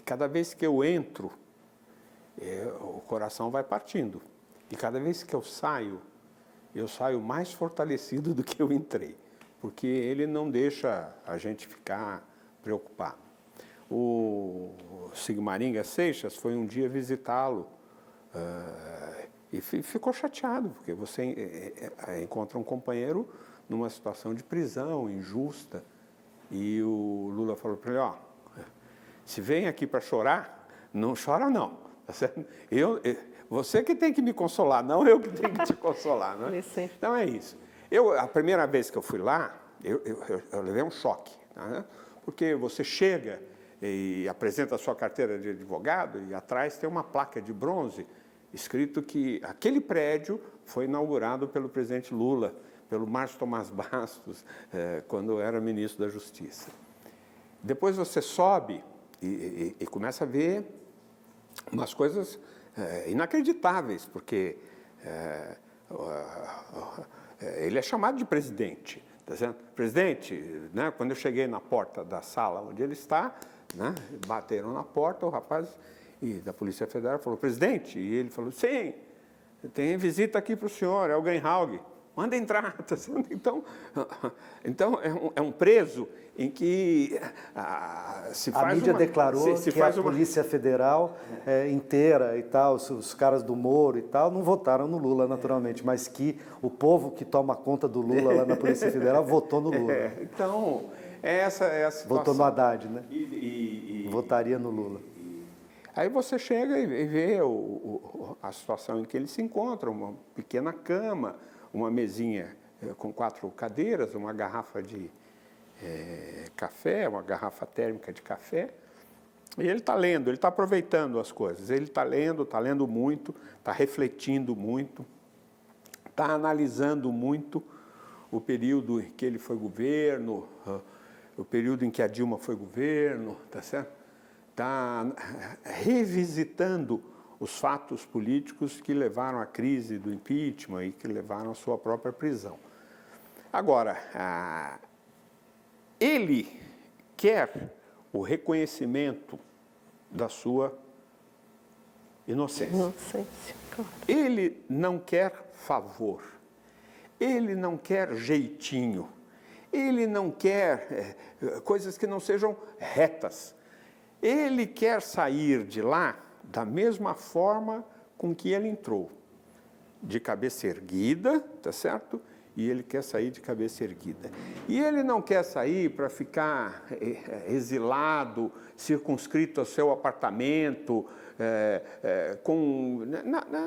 cada vez que eu entro, o coração vai partindo. E cada vez que eu saio mais fortalecido do que eu entrei, porque ele não deixa a gente ficar preocupado. O Sigmaringa Seixas foi um dia visitá-lo e ficou chateado, porque você encontra um companheiro numa situação de prisão injusta. E o Lula falou para ele, se vem aqui para chorar, não chora não. Tá certo? Você que tem que me consolar, não eu que tenho que te consolar. Não é? Então é isso. A primeira vez que eu fui lá, eu levei um choque. Né? Porque você chega e apresenta a sua carteira de advogado e atrás tem uma placa de bronze escrito que aquele prédio foi inaugurado pelo presidente Lula, pelo Márcio Tomás Bastos, quando era ministro da Justiça. Depois você sobe e começa a ver umas coisas inacreditáveis, porque ele é chamado de presidente. Tá certo? Presidente, né, quando eu cheguei na porta da sala onde ele está, né, bateram na porta, o rapaz da Polícia Federal falou, presidente, e ele falou, sim, tem visita aqui para o senhor, é o Greenhalgh. manda entrar. Tá certo? Então é um preso em que se faz A mídia uma, declarou se que faz a Polícia Federal inteira e tal, os caras do Moro e tal, não votaram no Lula, naturalmente, mas que o povo que toma conta do Lula lá na Polícia Federal votou no Lula. Então, essa é a situação. Votou no Haddad, né? E Votaria no Lula. aí você chega e vê a situação em que ele se encontra, uma pequena cama, uma mesinha com 4 cadeiras, uma garrafa de café, uma garrafa térmica de café, e ele está lendo, ele está aproveitando as coisas, ele está lendo muito, está refletindo muito, está analisando muito o período em que ele foi governo, o período em que a Dilma foi governo, tá certo? Está revisitando os fatos políticos que levaram à crise do impeachment e que levaram à sua própria prisão. Agora, ele quer o reconhecimento da sua inocência. Inocência, claro. Ele não quer favor, ele não quer jeitinho, ele não quer coisas que não sejam retas. Ele quer sair de lá da mesma forma com que ele entrou, de cabeça erguida, tá certo? E ele quer sair de cabeça erguida. E ele não quer sair para ficar exilado, circunscrito ao seu apartamento,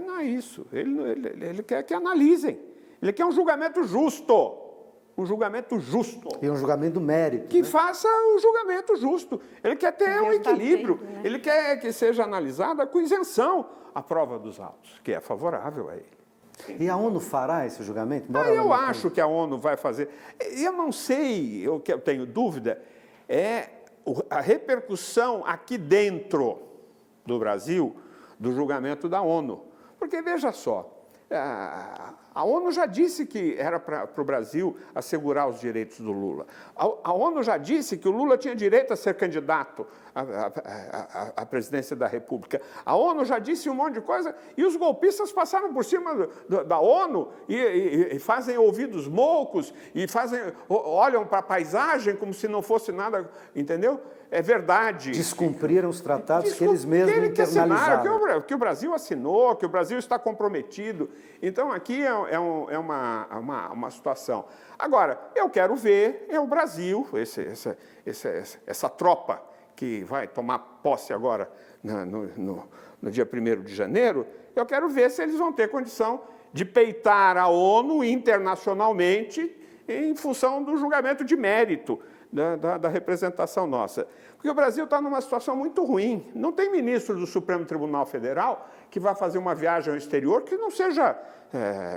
não é isso. Ele quer que analisem. Ele quer um julgamento justo. Um julgamento justo. E um julgamento do mérito. Que né? faça o julgamento justo. Ele quer ter um equilíbrio. né? Ele quer que seja analisada com isenção a prova dos autos, que é favorável a ele. E a ONU fará esse julgamento? Embora Eu ela não acho que a ONU vai fazer. Eu não sei, o que eu tenho dúvida é a repercussão aqui dentro do Brasil do julgamento da ONU. Porque, veja só, a ONU já disse que era para o Brasil assegurar os direitos do Lula. A ONU já disse que o Lula tinha direito a ser candidato à presidência da República. A ONU já disse um monte de coisa e os golpistas passaram por cima da ONU e fazem ouvidos moucos e olham para a paisagem como se não fosse nada, entendeu? É verdade. Descumpriram os tratados que eles mesmos internalizaram. Que o Brasil assinou, que o Brasil está comprometido. Então, aqui é uma situação. Agora, eu quero ver o Brasil, essa tropa que vai tomar posse agora no dia 1º de janeiro, eu quero ver se eles vão ter condição de peitar a ONU internacionalmente em função do julgamento de mérito da representação nossa. Porque o Brasil está numa situação muito ruim. Não tem ministro do Supremo Tribunal Federal que vá fazer uma viagem ao exterior que não seja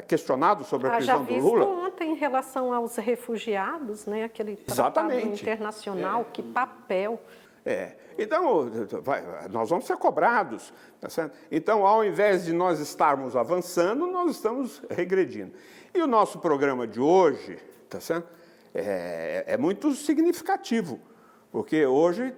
questionado sobre a prisão do Lula. Já visto ontem em relação aos refugiados, né, aquele tratado internacional, que papel. Então, nós vamos ser cobrados. Tá certo? Então, ao invés de nós estarmos avançando, nós estamos regredindo. E o nosso programa de hoje, tá certo? É muito significativo, porque hoje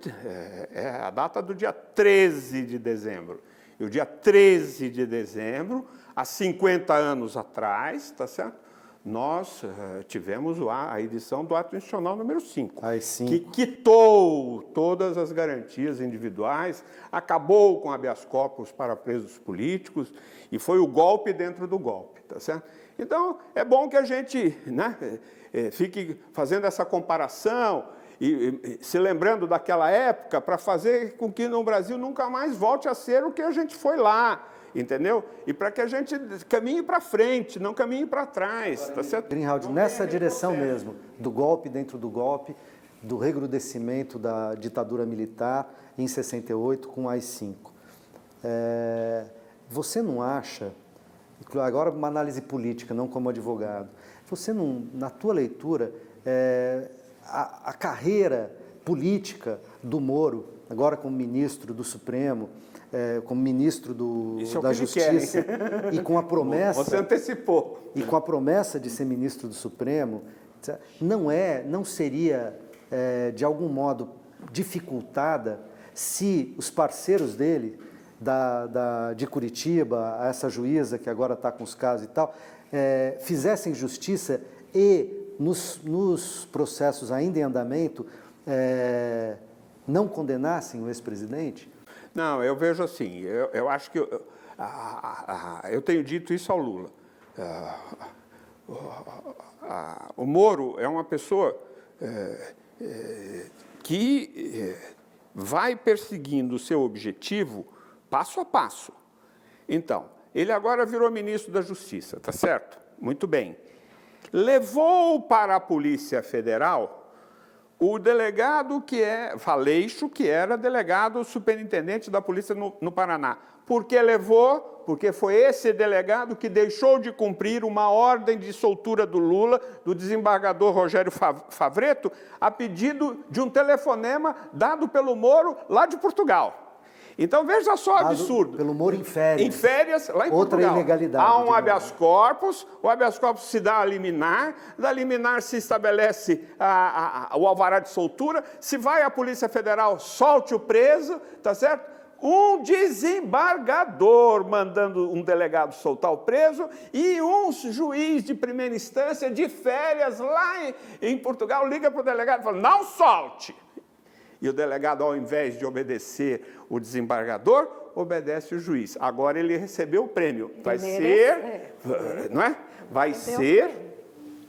é a data do dia 13 de dezembro. E o dia 13 de dezembro, há 50 anos atrás, tá certo? Nós tivemos a edição do Ato Institucional número 5, que quitou todas as garantias individuais, acabou com habeas corpus para presos políticos e foi o golpe dentro do golpe, tá certo? Então, é bom que a gente fique fazendo essa comparação e se lembrando daquela época para fazer com que no Brasil nunca mais volte a ser o que a gente foi lá, entendeu? E para que a gente caminhe para frente, não caminhe para trás, tá certo? Greenhalgh, nessa direção mesmo, do golpe dentro do golpe, do recrudescimento da ditadura militar em 68 com o AI-5. Você não acha, agora uma análise política, não como advogado, você não, na tua leitura, a carreira política do Moro, agora como ministro do Supremo, como ministro da Justiça, e com a promessa... Você antecipou. E com a promessa de ser ministro do Supremo, não seria, de algum modo, dificultada se os parceiros dele, de Curitiba, essa juíza que agora está com os casos e tal, fizessem justiça e, nos processos ainda em andamento, não condenassem o ex-presidente? Não, eu vejo assim, eu acho que eu tenho dito isso ao Lula. O Moro é uma pessoa que vai perseguindo o seu objetivo passo a passo. Então, ele agora virou ministro da Justiça, tá certo? Muito bem. Levou para a Polícia Federal o delegado Valeixo, que era delegado superintendente da polícia no Paraná. Por que levou? Porque foi esse delegado que deixou de cumprir uma ordem de soltura do Lula, do desembargador Rogério Favretto, a pedido de um telefonema dado pelo Moro lá de Portugal. Então, veja só o absurdo. Pelo Moro em férias. Em férias, lá em Outra Portugal. ilegalidade. Há um habeas corpus, o habeas corpus se dá a liminar, da liminar se estabelece o alvará de soltura, se vai à Polícia Federal, solte o preso, tá certo? Um desembargador mandando um delegado soltar o preso e um juiz de primeira instância de férias lá em Portugal liga para o delegado e fala, não solte. E o delegado, ao invés de obedecer o desembargador, obedece o juiz. Agora ele recebeu o prêmio. Vai ser, não é? Vai ser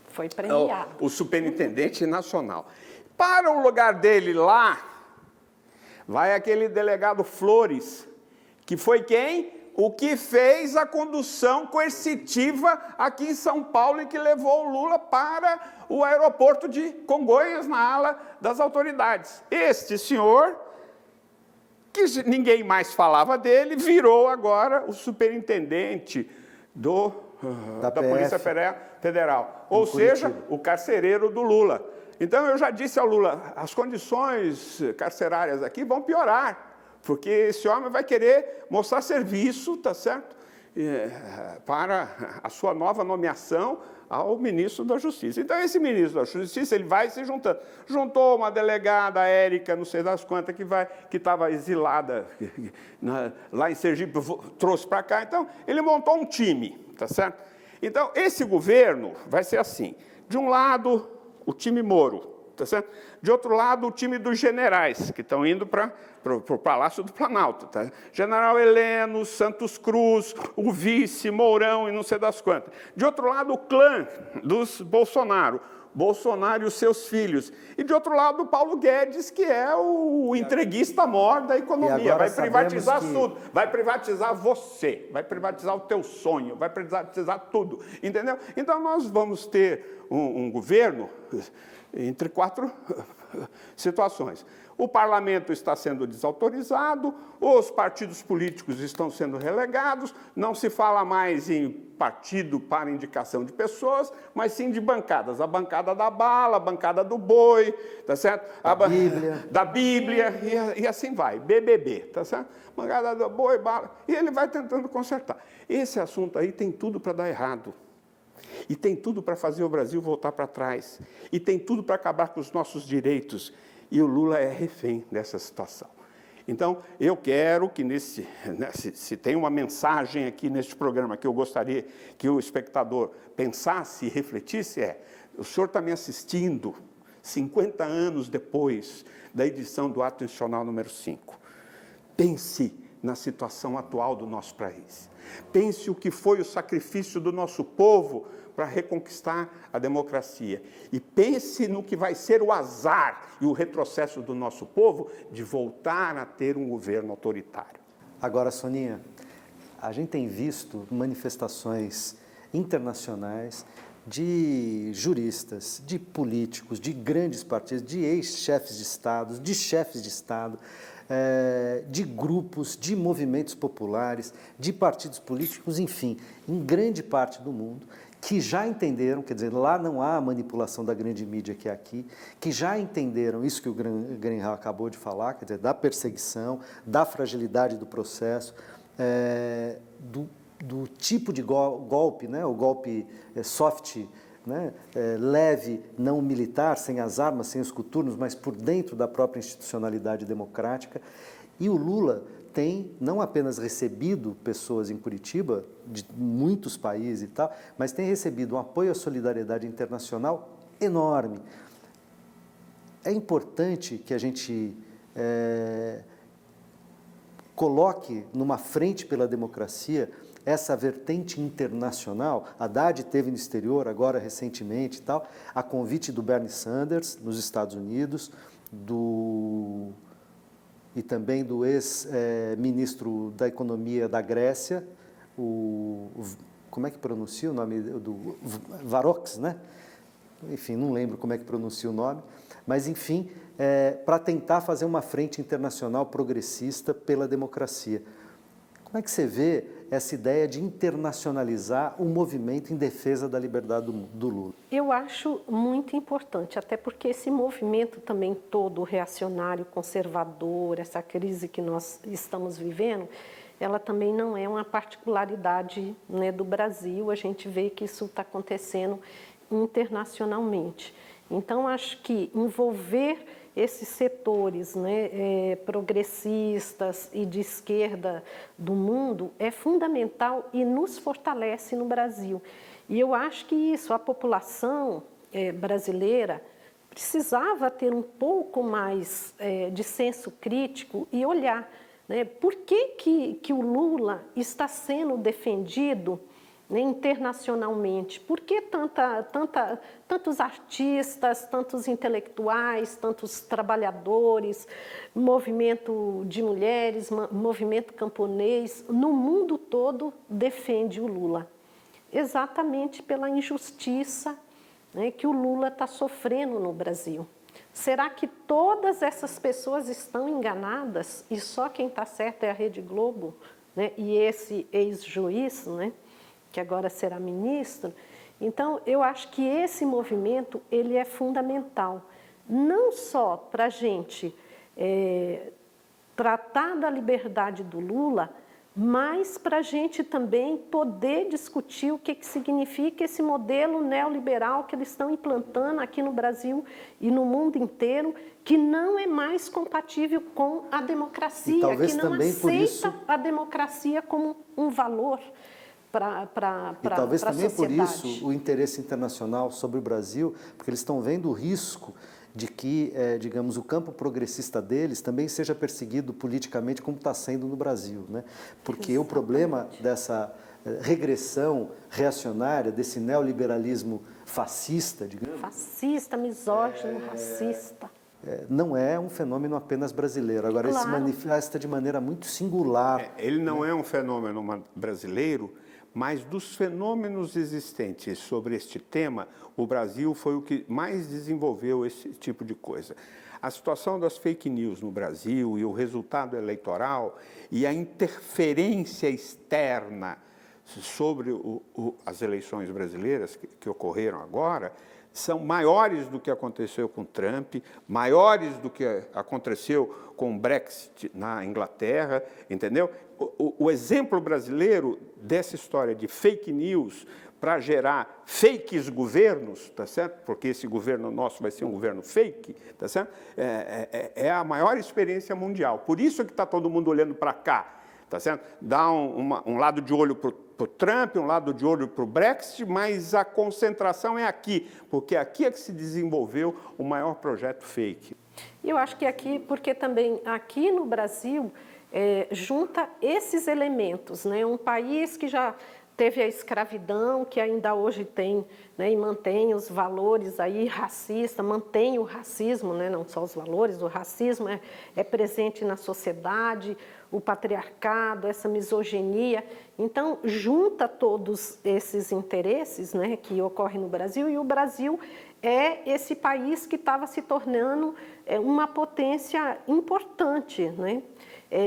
foi premiado. O superintendente nacional. Para o lugar dele lá, vai aquele delegado Flores, que foi quem? O que fez a condução coercitiva aqui em São Paulo e que levou o Lula para o aeroporto de Congonhas, na ala das autoridades. Este senhor, que ninguém mais falava dele, virou agora o superintendente da Polícia Federal. Ou seja, o carcereiro do Lula. Então, eu já disse ao Lula, as condições carcerárias aqui vão piorar, porque esse homem vai querer mostrar serviço, tá certo? Para a sua nova nomeação ao ministro da Justiça. Então, esse ministro da Justiça, ele vai se juntando. Juntou uma delegada, a Érica, não sei das quantas, que estava exilada lá em Sergipe, trouxe para cá. Então, ele montou um time, tá certo? Então, esse governo vai ser assim. De um lado, o time Moro, tá certo? De outro lado, o time dos generais, que estão indo para o Palácio do Planalto. Tá? General Heleno, Santos Cruz, o vice, Mourão e não sei das quantas. De outro lado, o clã dos Bolsonaro, Bolsonaro e os seus filhos. E de outro lado, o Paulo Guedes, que é o entreguista maior da economia. Vai privatizar tudo. Vai privatizar você, vai privatizar o teu sonho, vai privatizar tudo. Entendeu? Então, nós vamos ter um governo entre 4 situações. O parlamento está sendo desautorizado, os partidos políticos estão sendo relegados, não se fala mais em partido para indicação de pessoas, mas sim de bancadas. A bancada da bala, a bancada do boi, tá certo? Da Bíblia, e assim vai, BBB, tá certo? Bancada do boi, bala, e ele vai tentando consertar. Esse assunto aí tem tudo para dar errado. E tem tudo para fazer o Brasil voltar para trás. E tem tudo para acabar com os nossos direitos. E o Lula é refém dessa situação. Então, eu quero que se tem uma mensagem aqui neste programa que eu gostaria que o espectador pensasse e refletisse, o senhor está me assistindo 50 anos depois da edição do Ato Institucional número 5. Pense na situação atual do nosso país. Pense o que foi o sacrifício do nosso povo para reconquistar a democracia. E pense no que vai ser o azar e o retrocesso do nosso povo de voltar a ter um governo autoritário. Agora, Soninha, a gente tem visto manifestações internacionais de juristas, de políticos, de grandes partidos, de ex-chefes de Estado, de chefes de Estado, de grupos, de movimentos populares, de partidos políticos, enfim, em grande parte do mundo, que já entenderam, quer dizer, lá não há manipulação da grande mídia que é aqui, que já entenderam isso que o Greenhalgh acabou de falar, quer dizer, da perseguição, da fragilidade do processo, do tipo de golpe, né, o golpe soft, né, leve, não militar, sem as armas, sem os coturnos, mas por dentro da própria institucionalidade democrática. E o Lula tem não apenas recebido pessoas em Curitiba, de muitos países e tal, mas tem recebido um apoio à solidariedade internacional enorme. É importante que a gente coloque numa frente pela democracia essa vertente internacional. A Haddad esteve no exterior agora recentemente e tal, a convite do Bernie Sanders nos Estados Unidos, e também do ex-ministro da Economia da Grécia, como é que pronuncia o nome do Varoufakis, né? Enfim, não lembro como é que pronuncia o nome, mas enfim, para tentar fazer uma frente internacional progressista pela democracia. Como é que você vê essa ideia de internacionalizar o movimento em defesa da liberdade do Lula? Eu acho muito importante, até porque esse movimento também todo reacionário, conservador, essa crise que nós estamos vivendo, ela também não é uma particularidade, né, do Brasil. A gente vê que isso está acontecendo internacionalmente. Então, acho que envolver esses setores, né, progressistas e de esquerda do mundo é fundamental e nos fortalece no Brasil. E eu acho que isso, a população brasileira precisava ter um pouco mais de senso crítico e olhar, né, por que o Lula está sendo defendido, né, internacionalmente. Por que tantos artistas, tantos intelectuais, tantos trabalhadores, movimento de mulheres, movimento camponês, no mundo todo defende o Lula? Exatamente pela injustiça, né, que o Lula está sofrendo no Brasil. Será que todas essas pessoas estão enganadas e só quem está certo é a Rede Globo, né, e esse ex-juiz, né, que agora será ministro? Então, eu acho que esse movimento ele é fundamental, não só para a gente tratar da liberdade do Lula, mas para a gente também poder discutir o que significa esse modelo neoliberal que eles estão implantando aqui no Brasil e no mundo inteiro, que não é mais compatível com a democracia, que não aceita a democracia como um valor para e talvez a também sociedade. Por isso o interesse internacional sobre o Brasil, porque eles estão vendo o risco de que, digamos, o campo progressista deles também seja perseguido politicamente como está sendo no Brasil, né? Porque o problema dessa regressão reacionária, desse neoliberalismo fascista, digamos... Fascista, misógino, racista. Não é um fenômeno apenas brasileiro. Agora, ele se manifesta de maneira muito singular. Ele não é um fenômeno brasileiro, mas dos fenômenos existentes sobre este tema, o Brasil foi o que mais desenvolveu esse tipo de coisa. A situação das fake news no Brasil e o resultado eleitoral e a interferência externa sobre as eleições brasileiras que ocorreram agora são maiores do que aconteceu com Trump, maiores do que aconteceu com o Brexit na Inglaterra, entendeu? O exemplo brasileiro dessa história de fake news para gerar fakes governos, tá certo? Porque esse governo nosso vai ser um governo fake, tá certo? É a maior experiência mundial. Por isso que está todo mundo olhando para cá, tá certo? Dá um lado de olho para o Trump, um lado de olho para o Brexit, mas a concentração é aqui, porque aqui é que se desenvolveu o maior projeto fake. Eu acho que aqui, porque também aqui no Brasil junta esses elementos, né? Um país que já teve a escravidão, que ainda hoje tem, né, e mantém os valores aí racistas, mantém o racismo, né, não só os valores, o racismo é presente na sociedade, o patriarcado, essa misoginia. Então, junta todos esses interesses, né, que ocorrem no Brasil, e o Brasil é esse país que estava se tornando uma potência importante, né?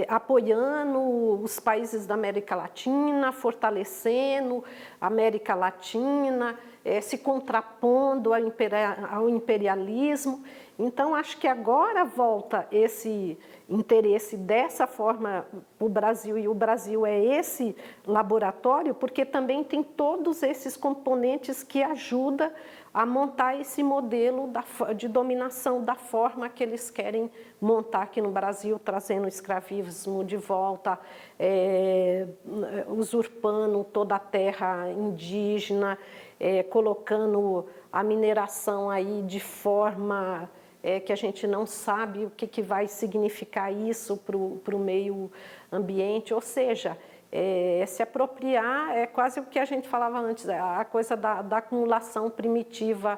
Apoiando os países da América Latina, fortalecendo a América Latina, se contrapondo ao imperialismo. Então, acho que agora volta esse interesse dessa forma para o Brasil, e o Brasil é esse laboratório, porque também tem todos esses componentes que ajudam a montar esse modelo de dominação da forma que eles querem montar aqui no Brasil, trazendo o escravismo de volta, usurpando toda a terra indígena, colocando a mineração aí de forma que a gente não sabe o que vai significar isso para o meio ambiente, ou seja, se apropriar é quase o que a gente falava antes, a coisa da acumulação primitiva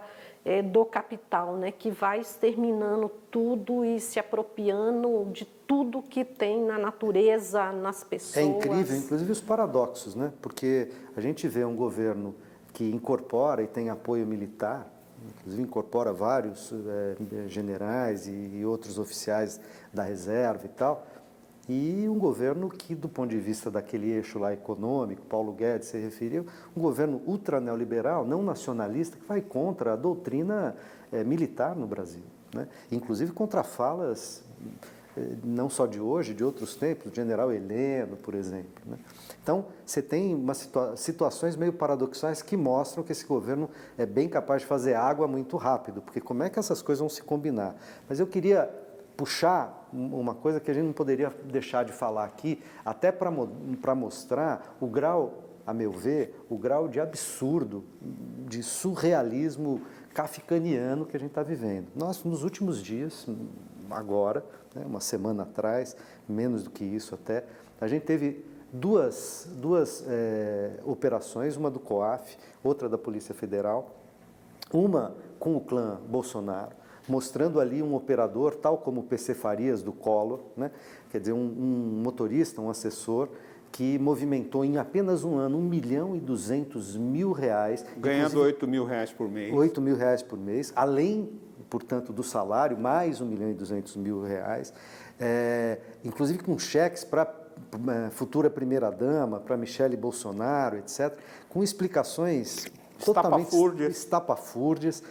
do capital, né, que vai exterminando tudo e se apropriando de tudo que tem na natureza, nas pessoas. É incrível, inclusive os paradoxos, né? Porque a gente vê um governo que incorpora e tem apoio militar, inclusive incorpora vários generais e outros oficiais da reserva e tal, e um governo que, do ponto de vista daquele eixo lá econômico, Paulo Guedes se referiu, um governo ultra-neoliberal, não nacionalista, que vai contra a doutrina militar no Brasil, né? Inclusive contra falas, não só de hoje, de outros tempos, do general Heleno, por exemplo, né? Então, você tem situações meio paradoxais que mostram que esse governo é bem capaz de fazer água muito rápido, porque como é que essas coisas vão se combinar? Mas eu queria puxar uma coisa que a gente não poderia deixar de falar aqui, até para mostrar o grau, a meu ver, o grau de absurdo, de surrealismo kafkaniano que a gente está vivendo. Nós, nos últimos dias, agora, né, uma semana atrás, menos do que isso até, a gente teve duas operações, uma do COAF, outra da Polícia Federal, uma com o clã Bolsonaro, mostrando ali um operador, tal como o PC Farias do Collor, né? Quer dizer, um motorista, um assessor, que movimentou em apenas um ano R$1.200.000. Ganhando R$8.000 por mês. R$8.000 por mês, além, portanto, do salário, mais R$1.200.000, inclusive com cheques para futura primeira-dama, para Michele Bolsonaro, etc., com explicações totalmente estapafúrdias.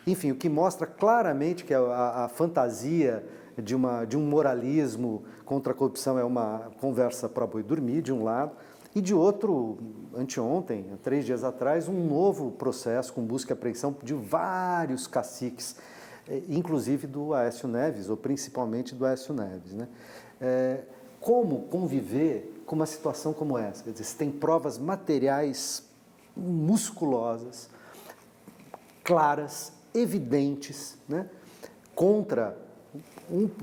Enfim, o que mostra claramente que a fantasia de um moralismo contra a corrupção é uma conversa para boi dormir, de um lado, e de outro, anteontem, 3 dias atrás, um novo processo com busca e apreensão de vários caciques, inclusive do Aécio Neves, ou principalmente do Aécio Neves, né? Como conviver com uma situação como essa? Quer dizer, você tem provas materiais musculosas, claras, evidentes, né, contra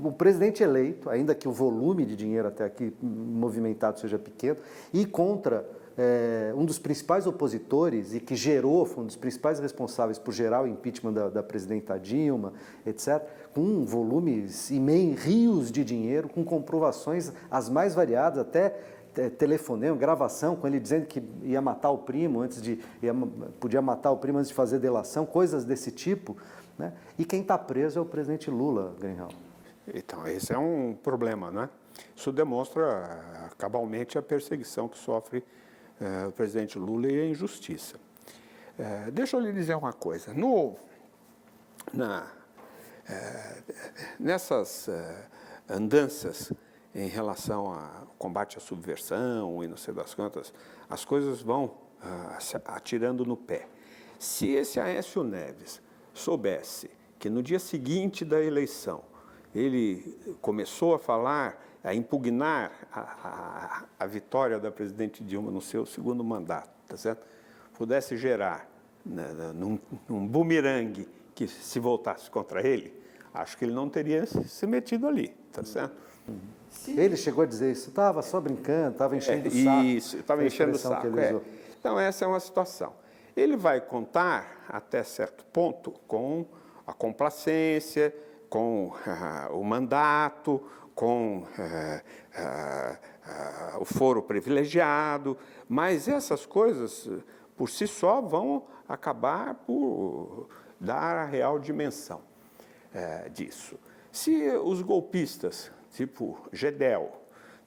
o presidente eleito, ainda que o volume de dinheiro até aqui movimentado seja pequeno, e contra um dos principais opositores e que foi um dos principais responsáveis por gerar o impeachment da presidenta Dilma, etc., com volumes imensos, rios de dinheiro, com comprovações as mais variadas, até telefonema, gravação com ele dizendo que ia matar o primo podia matar o primo antes de fazer delação, coisas desse tipo, né? E quem está preso é o presidente Lula, Grenhal. Então, esse é um problema, né? Isso demonstra cabalmente a perseguição que sofre o presidente Lula e a injustiça. Deixa eu lhe dizer uma coisa. Nessas andanças em relação ao combate à subversão e não sei das quantas, as coisas vão atirando no pé. Se esse Aécio Neves soubesse que no dia seguinte da eleição ele começou a falar, a impugnar a vitória da presidente Dilma no seu segundo mandato, tá certo? Pudesse gerar num bumerangue que se voltasse contra ele, acho que ele não teria se metido ali, tá certo? Ele chegou a dizer isso, estava só brincando, estava enchendo o saco. Isso, estava enchendo o saco. Então, essa é uma situação. Ele vai contar, até certo ponto, com a complacência, com o mandato, com o foro privilegiado, mas essas coisas, por si só, vão acabar por dar a real dimensão disso. Se os golpistas, tipo Gedel,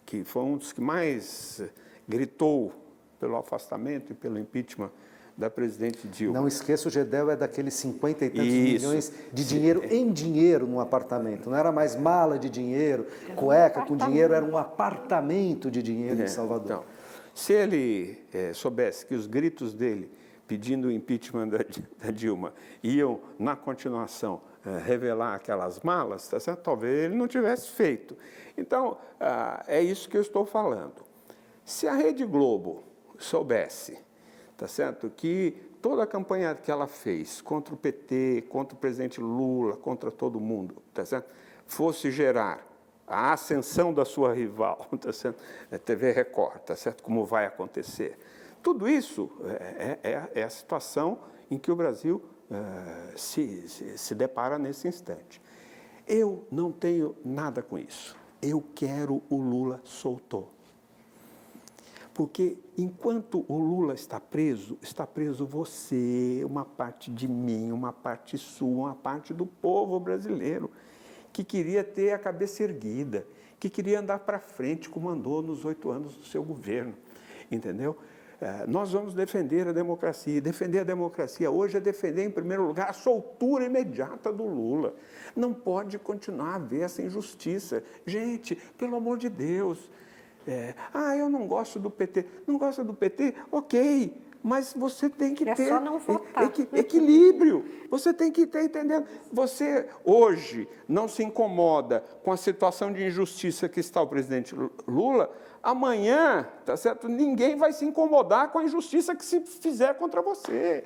que foi um dos que mais gritou pelo afastamento e pelo impeachment da presidente Dilma. Não esqueça, o Gedel é daqueles 50 e tantos milhões de dinheiro em dinheiro num apartamento. Não era mais mala de dinheiro, cueca com dinheiro, era um apartamento de dinheiro em Salvador. Então, se ele soubesse que os gritos dele pedindo o impeachment da Dilma, iam, na continuação, revelar aquelas malas, tá certo? Talvez ele não tivesse feito. Então, é isso que eu estou falando. Se a Rede Globo soubesse, tá certo, que toda a campanha que ela fez contra o PT, contra o presidente Lula, contra todo mundo, tá certo, fosse gerar a ascensão da sua rival, tá certo, TV Record, tá certo, como vai acontecer. Tudo isso é a situação em que o Brasil se depara nesse instante. Eu não tenho nada com isso. Eu quero o Lula solto. Porque enquanto o Lula está preso você, uma parte de mim, uma parte sua, uma parte do povo brasileiro, que queria ter a cabeça erguida, que queria andar para frente, como andou nos 8 anos do seu governo, entendeu? Nós vamos defender a democracia. E defender a democracia hoje é defender, em primeiro lugar, a soltura imediata do Lula. Não pode continuar a haver essa injustiça. Gente, pelo amor de Deus, eu não gosto do PT. Não gosta do PT? Ok, mas você tem que ter só não votar. Equilíbrio. Você tem que ter, entendendo? Você, hoje, não se incomoda com a situação de injustiça que está o presidente Lula, amanhã, tá certo? Ninguém vai se incomodar com a injustiça que se fizer contra você.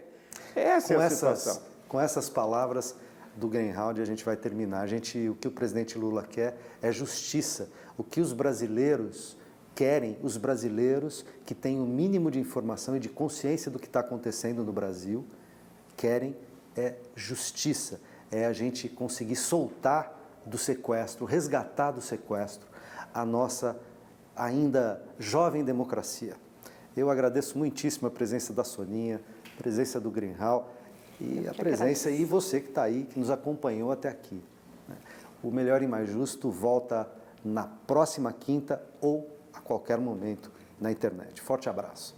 Essa é a situação. Com essas palavras do Greenhalgh, a gente vai terminar. O que o presidente Lula quer é justiça. O que os brasileiros querem, os brasileiros que têm o mínimo de informação e de consciência do que está acontecendo no Brasil, querem justiça. É a gente conseguir soltar do sequestro, resgatar do sequestro a nossa ainda jovem democracia. Eu agradeço muitíssimo a presença da Soninha, a presença do Greenhalgh e a presença e você que está aí, que nos acompanhou até aqui. O Melhor e Mais Justo volta na próxima quinta ou a qualquer momento na internet. Forte abraço.